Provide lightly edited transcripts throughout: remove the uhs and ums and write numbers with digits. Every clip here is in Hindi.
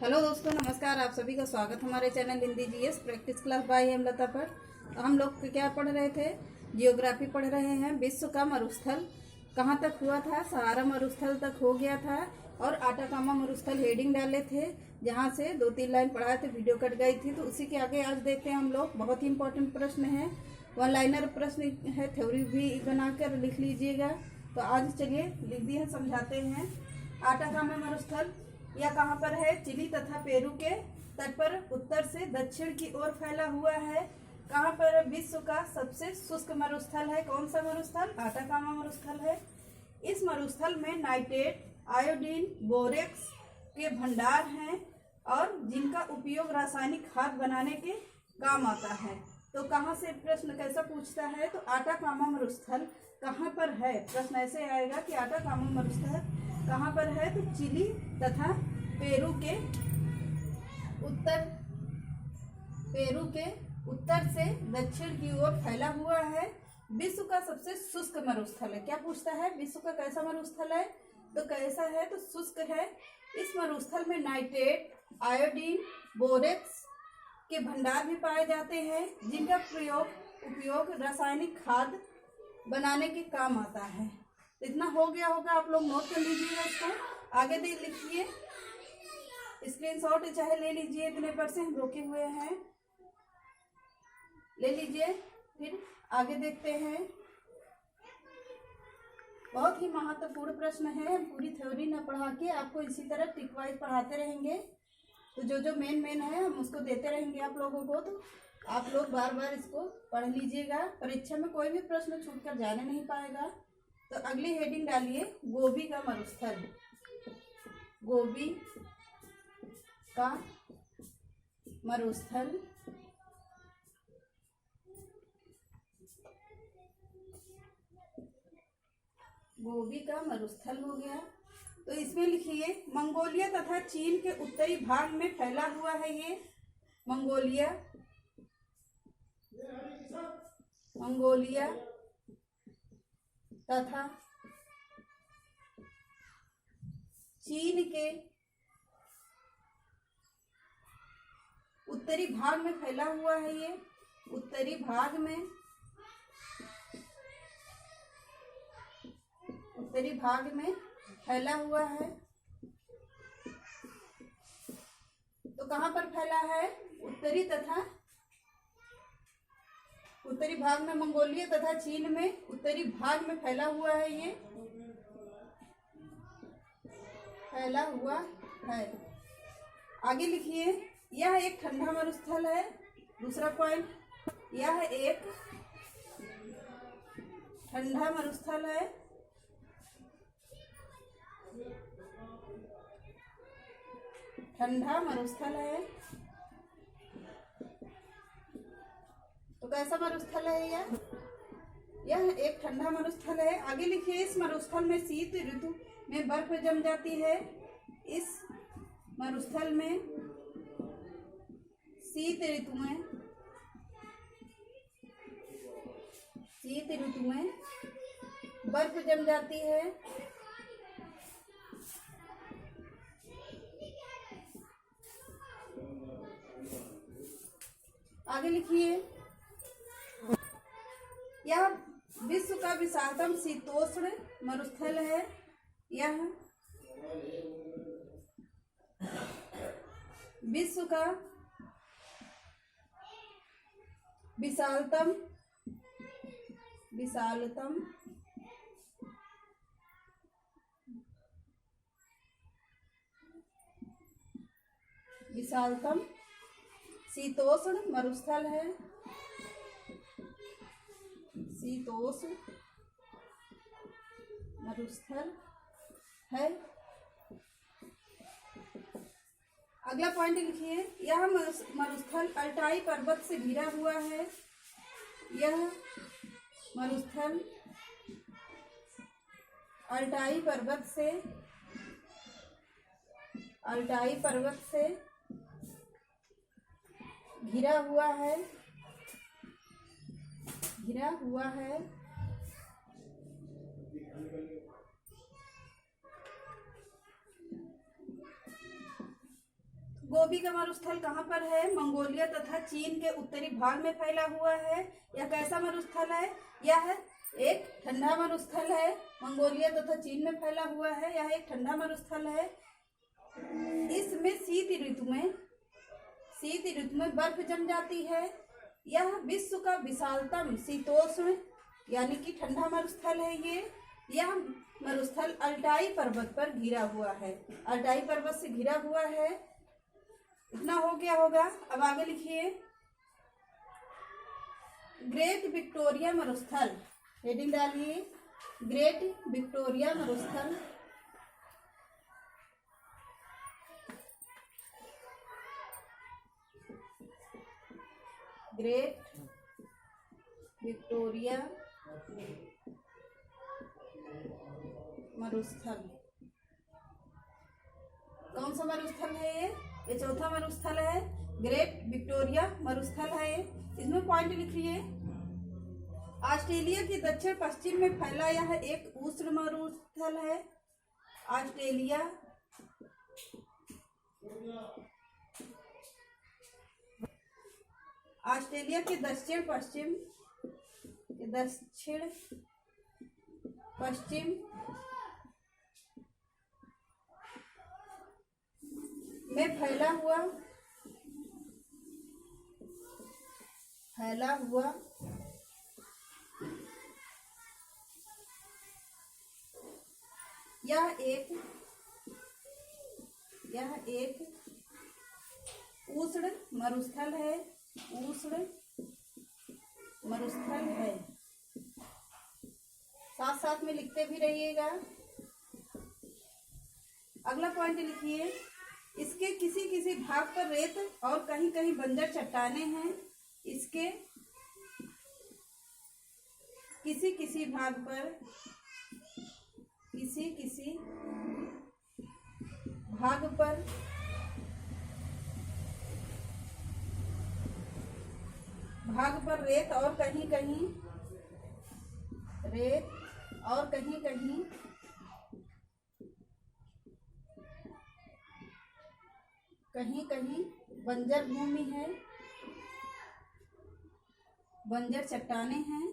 हेलो दोस्तों, नमस्कार। आप सभी का स्वागत हमारे channel Hindi GS practice class by Hemlata पर। हम लोग क्या पढ़ रहे थे? जियोग्राफी पढ़ रहे हैं। विश्व का मरुस्थल कहाँ तक हुआ था? सहारा मरुस्थल तक हो गया था और आटाकामा मरुस्थल हेडिंग डाले थे, जहाँ से 2-3 लाइन पढ़ाए थे, वीडियो कट गई थी। तो उसी के आगे आज देखते हैं हम लोग। बहुत ही इंपॉर्टेंट प्रश्न है, वन लाइनर प्रश्न है, थ्योरी भी बनाकर लिख लीजिएगा। तो आज चलिए लिख दिए, समझाते हैं। आटाकामा मरुस्थल यह कहाँ पर है? चिली तथा पेरू के तट पर उत्तर से दक्षिण की ओर फैला हुआ है। कहाँ पर? विश्व का सबसे शुष्क मरुस्थल है। कौन सा मरुस्थल? आटाकामा मरुस्थल है। इस मरुस्थल में नाइट्रेट, आयोडीन, बोरेक्स के भंडार हैं और जिनका उपयोग रासायनिक खाद बनाने के काम आता है। तो कहाँ से प्रश्न कैसा पूछता है? तो आटाकामा मरुस्थल कहाँ पर है? प्रश्न ऐसे आएगा कि आटाकामा मरुस्थल कहाँ पर है? तो चिली तथा पेरू के उत्तर से दक्षिण की ओर फैला हुआ है। विश्व का सबसे शुष्क मरुस्थल है। क्या पूछता है? विश्व का कैसा मरुस्थल है? तो कैसा है? तो शुष्क है। इस मरुस्थल में नाइट्रेट, आयोडीन, बोरेक्स के भंडार भी पाए जाते हैं, जिनका उपयोग रासायनिक खाद बनाने के काम आता है। इतना हो गया होगा, आप लोग नोट कर लीजिएगा। इसको आगे दे लिखिए, स्क्रीनशॉट चाहे ले लीजिए। इतने पर से हम रोके हुए हैं, ले लीजिए। फिर आगे देखते हैं। बहुत ही महत्वपूर्ण प्रश्न है। पूरी थ्योरी न पढ़ा के आपको इसी तरह टिक वाइज पढ़ाते रहेंगे। तो जो मेन है हम उसको देते रहेंगे आप लोगों को। तो आप लोग बार बार इसको पढ़ लीजिएगा। परीक्षा में कोई भी प्रश्न छूट कर जाने नहीं पाएगा। तो अगली हेडिंग डालिए, गोबी का मरुस्थल। गोबी का मरुस्थल गोबी का मरुस्थल हो गया। तो इसमें लिखिए, मंगोलिया तथा चीन के उत्तरी भाग में फैला हुआ है। ये मंगोलिया तथा चीन के उत्तरी भाग में फैला हुआ है। ये उत्तरी भाग में फैला हुआ है। तो कहाँ पर फैला है? उत्तरी भाग में, मंगोलिया तथा चीन में उत्तरी भाग में फैला हुआ है। ये फैला हुआ है। आगे लिखिए, यह एक ठंडा मरुस्थल है। दूसरा पॉइंट, यह एक ठंडा मरुस्थल है। तो कैसा मरुस्थल है यह एक ठंडा मरुस्थल है। आगे लिखिए, इस मरुस्थल में शीत ऋतु में बर्फ जम जाती है। इस मरुस्थल में शीत ऋतु में बर्फ जम जाती है। आगे लिखिए, यह विश्व का विशालतम शीतोष्ण मरुस्थल है। यह विश्व का विशालतम शीतोष्ण मरुस्थल है। अगला पॉइंट लिखिए, यह मरुस्थल अल्टाई पर्वत से घिरा हुआ है। यह मरुस्थल अल्टाई पर्वत से घिरा हुआ है। गोबी का मरुस्थल कहाँ पर है? मंगोलिया तथा चीन के उत्तरी भाग में फैला हुआ है। यह कैसा मरुस्थल है? यह एक ठंडा मरुस्थल है। मंगोलिया तथा चीन में फैला हुआ है। यह एक ठंडा मरुस्थल है। इसमें शीत ऋतु में बर्फ जम जाती है। यह विश्व का विशालतम शीतोष्ण यानी कि ठंडा मरुस्थल है। यह मरुस्थल अल्टाई पर्वत पर घिरा हुआ है। अल्टाई पर्वत से घिरा हुआ है। इतना हो गया होगा। अब आगे लिखिए, ग्रेट विक्टोरिया मरुस्थल। हेडिंग डालिए, ग्रेट विक्टोरिया मरुस्थल। ग्रेट विक्टोरिया मरुस्थल कौन सा मरुस्थल है? ये चौथा मरुस्थल है। ग्रेट विक्टोरिया मरुस्थल है। इसमें पॉइंट लिखिए, ऑस्ट्रेलिया के दक्षिण पश्चिम में फैला यह एक उष्ण मरुस्थल है। ऑस्ट्रेलिया के दक्षिण पश्चिम में फैला हुआ यह एक उष्ण मरुस्थल है। साथ साथ में लिखते भी रहिएगा। अगला पॉइंट लिखिए, इसके किसी किसी भाग पर रेत और कहीं कहीं बंजर चट्टानें हैं। इसके किसी किसी भाग पर रेत और कहीं कहीं बंजर भूमि है, बंजर चट्टानें हैं।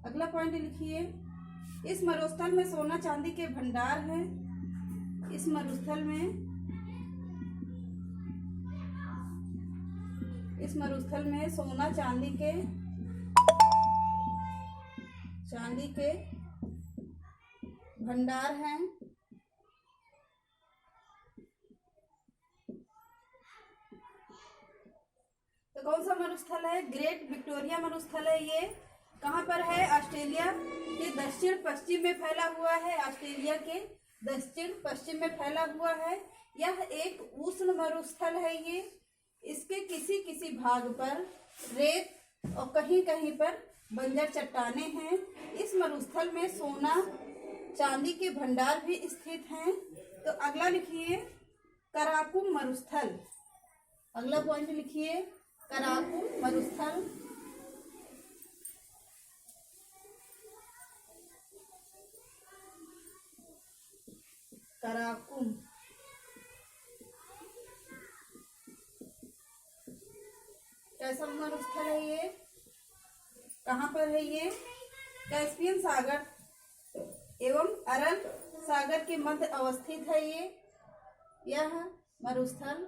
अगला पॉइंट लिखिए, इस मरुस्थल में सोना चांदी के भंडार हैं। इस मरुस्थल में सोना चांदी के भंडार हैं। तो कौन सा मरुस्थल है? ग्रेट विक्टोरिया मरुस्थल है। ये कहाँ पर है? ऑस्ट्रेलिया के दक्षिण पश्चिम में फैला हुआ है। ऑस्ट्रेलिया के दक्षिण पश्चिम में फैला हुआ है। यह एक उष्ण मरुस्थल है। ये इसके किसी किसी भाग पर रेत और कहीं कहीं पर बंजर चट्टानें हैं। इस मरुस्थल में सोना चांदी के भंडार भी स्थित हैं। तो अगला लिखिए, कराकुम मरुस्थल। अगला पॉइंट लिखिए, कराकुम मरुस्थल। कराकुम कैसा मरुस्थल है? ये कहाँ पर है? ये कैस्पियन सागर एवं अरल सागर के मध्य अवस्थित है। यह मरुस्थल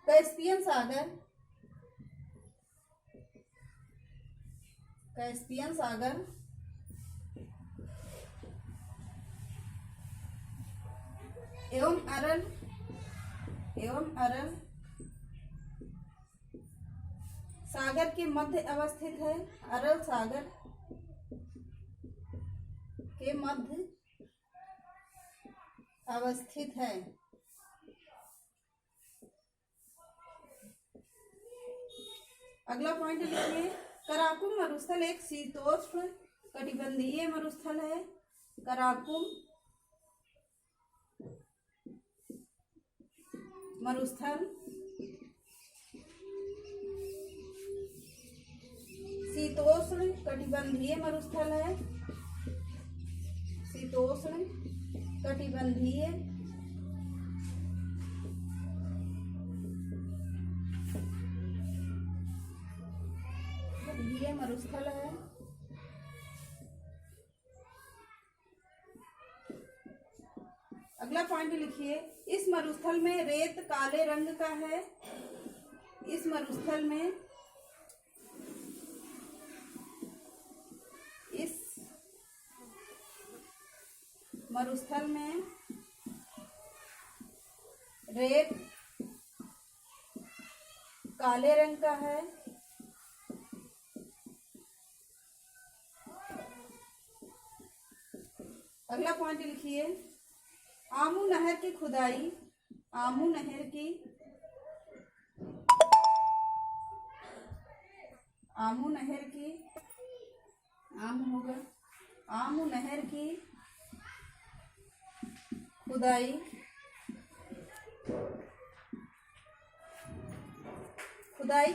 कैस्पियन सागर एवं अरल सागर के मध्य अवस्थित है। अरल सागर के मध्य अवस्थित है। अगला पॉइंट लिखिए, कराकुम मरुस्थल एक शीतोष्ण कटिबंधीय मरुस्थल है। कराकुम मरुस्थल, शीतोष्ण कटिबंधीय मरुस्थल है, शीतोष्ण कटिबंधीय मरुस्थल है। अगला पॉइंट लिखिए, इस मरुस्थल में रेत काले रंग का है, इस मरुस्थल में रेत काले रंग का है। अगला पॉइंट लिखिए, आमू नहर की खुदाई, आमू नहर की, आमू नहर की, आमू होगा, आमू नहर की खुदाई, खुदाई